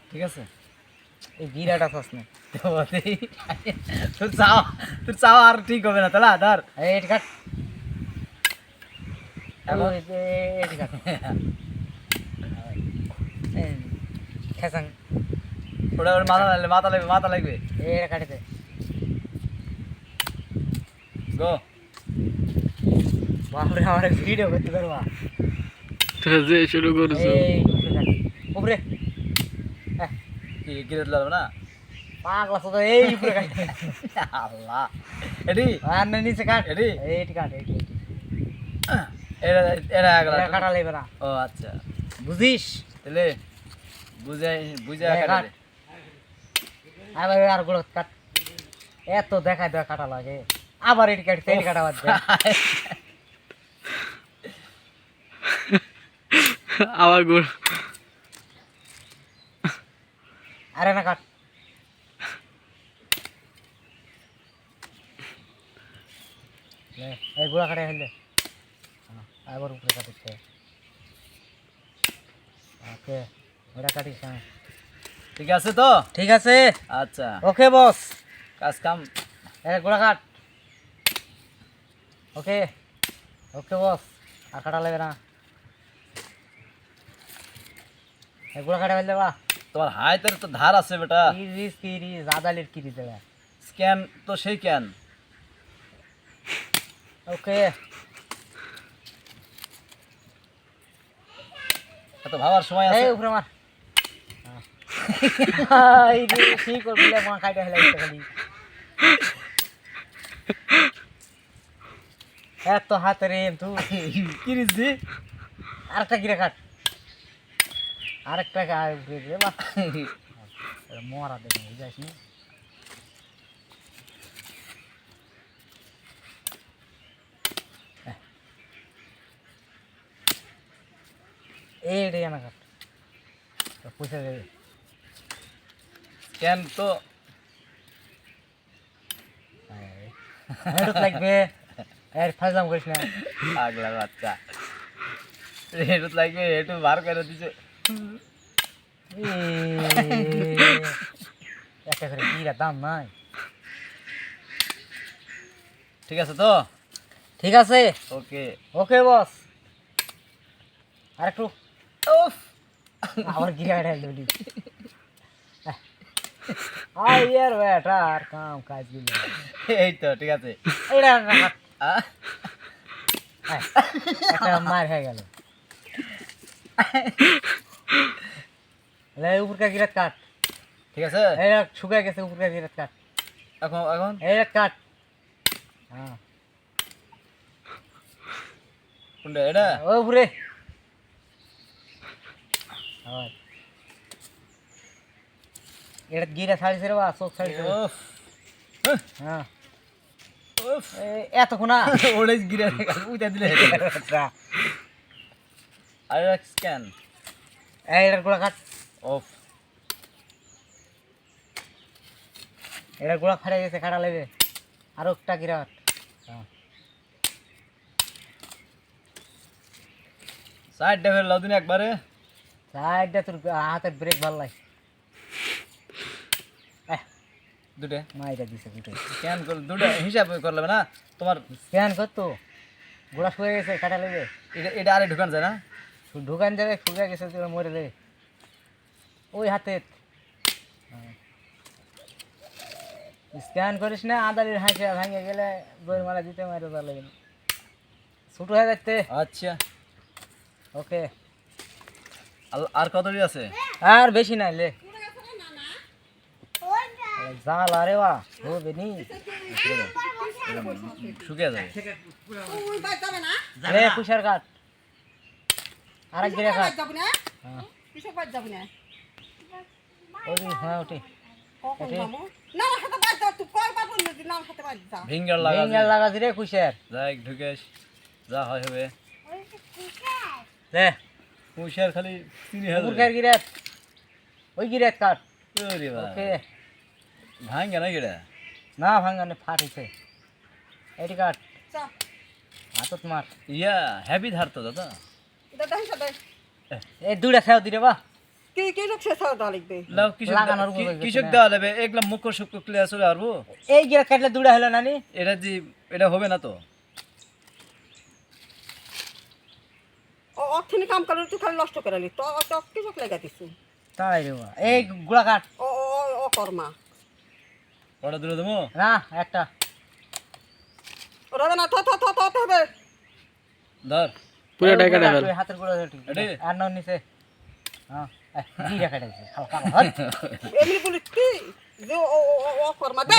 ঠিক আছে এই বিরাট আছস না তোর চাও আর ঠিক হবে না তাহলে ধর এটি কাট এখন? এটি কাট খেসাং ওটা ওর মাথা লাগবে এটা কাটে দে গো বাপরে আমার ভিডিও করতে পারবা তোরা যে শুরু করছো এই উপরে কাট কি গিরত লাগবে না পাগলা তো এই উপরে কাট আল্লাহ এডি আর না নিচে কাট এডি এইটি কাট এইটি এরা এরা এটা কাটা লাগবে না ও আচ্ছা বুঝিস তাহলে বুঝে কাট কাটে আবার আর গুলো কাট এত দেখায় দেওয়া কাটা লাগে আবার এটি কাটতে এটি কাটা বাদ দে আবার গোল আরে না কাট এই গুলা কাটে ফেললে আবার উপরে কাটিছে ওকে ওটা কাটিস না ঠিক আছে তো ঠিক আছে আচ্ছা ওকে বস কাজ কাম এই গুলা কাট ওকে ওকে বস আর কাটা লাগবে না এই গুলা কাটে ফেললে বা তোমার হাতের তো ধার আছে বেটা তিরিশ আদালির কি দিতে হবে স্ক্যান তো সেই ক্যান ওকে এত ভাবার সময় আছে এই উপরে মার এই রে ঠিক করে দিলে মা কাটে ফেলে দিতে খালি এত হাতে রে তুই কিরিস দি আরেকটা গিরে কাট আরেকটা গায়ে উপরে দে বা মরা দেখে বুঝাইস নি এই রে না কাট তো পয়সা দেবে স্ক্যান তো হেডত লাগবে এর ফাজলাম করিস না পাগলা বাচ্চা এটা লাগবে একটু বার করে দিছে একটা করে কিরা দাম নাই ঠিক আছে তো ঠিক আছে ওকে ওকে বস আরেকটু উফ আবার গিরা ঢাল দিলি আই ইয়ার বেটা আর কাম কাজ দিল এই তো ঠিক আছে এইটা না কাট আহ, একটা মার হয়ে গেল লে উপরকার গিরাত কাট ঠিক আছে এইটা শুকায় গেছে উপরকার গিরাত কাট এখন এখন এইটা কাট হ্যাঁ কোনটা এটা ও উপরে আবার এটা গিরা ছাড়িছে রে বা চোখ ছাড়িছে উফ হ্যাঁ উফ এতক্ষণ না ওড়ে গিরে উইটা দিলে আর স্ক্যান এটার গোড়া কাট অফ এটার গোড়া ফাটে গেছে কাটা লেগে আরো একটা গিরা কাট সাইড ডেভেল লাউদিন একবারে সাইডটা তোর হাতের ব্রেক ভাল লাগে দুটো মাইটা দিছে দুটো স্ক্যান করে দুটো হিসাব করলে না তোমার স্ক্যান করতো গোড়া শুয়ে গেছে কাটা লেগে এটা এটা আরে ঢুকান যায় না ঢুকান যাবে শুয়ে গেছে তোর মরে দেবে ওই হাতে স্ক্যান করিস না আদালির হাসি ভাঙে গেলে দই মারা দিতে মারে তার লাগে ছোট হয়ে যাচ্ছে আচ্ছা ওকে আর কতটি আছে আর বেশি নাই লে জাল আরে বা হবে নি শুকিয়ে যাবে রে কুশার কাট আরেক গিরে কাট হ্যাঁ ওই হ্যাঁ ওটি ভিঙ্গার লাগা ভিঙ্গার লাগা দিরে কুশার যাই ঢুকেস যা হয় হবে রে কুশার খালি চিনি হবে কুকুরকার গিরাত ওই গিরাত কাট ওরে বাবা ওকে ভাঙ্গা না গেড়া না ভাঙানে ফাটিছে এটি কাট হাতত মার ইয়া হেভি ধার তো দাদা এই দুইটা খেয়াও দিরে বা কি কৃষক শেষ হওয়া দেওয়া লাগবে লাও কৃষক লাগানোর উপযোগী কৃষক না। দেওয়া যাবে এগুলা মুখ্য সুখ্য ক্লিয়ার চলে পারবো এই গিয়ে কাটলে দুড়া হলো নানি এটা যে এটা হবে না তো অর্থনী কাম করে তুই খালি নষ্ট করে নি তো কৃষক লেগে দিছি তাই রে বাবা। এই গুড়া কাট ও কর্মা ওটা দূরে দেবো না একটা ওরা না তো হবে ধর পুরো টাকা গুড়া কাট, ফেল ওই হাতের গুড়া কাট। এডি? আর নাও নিচে হ্যাঁ জিরা কাটাইছে হালকা হালকা এমনি বলি কি যে ও কর্মা দে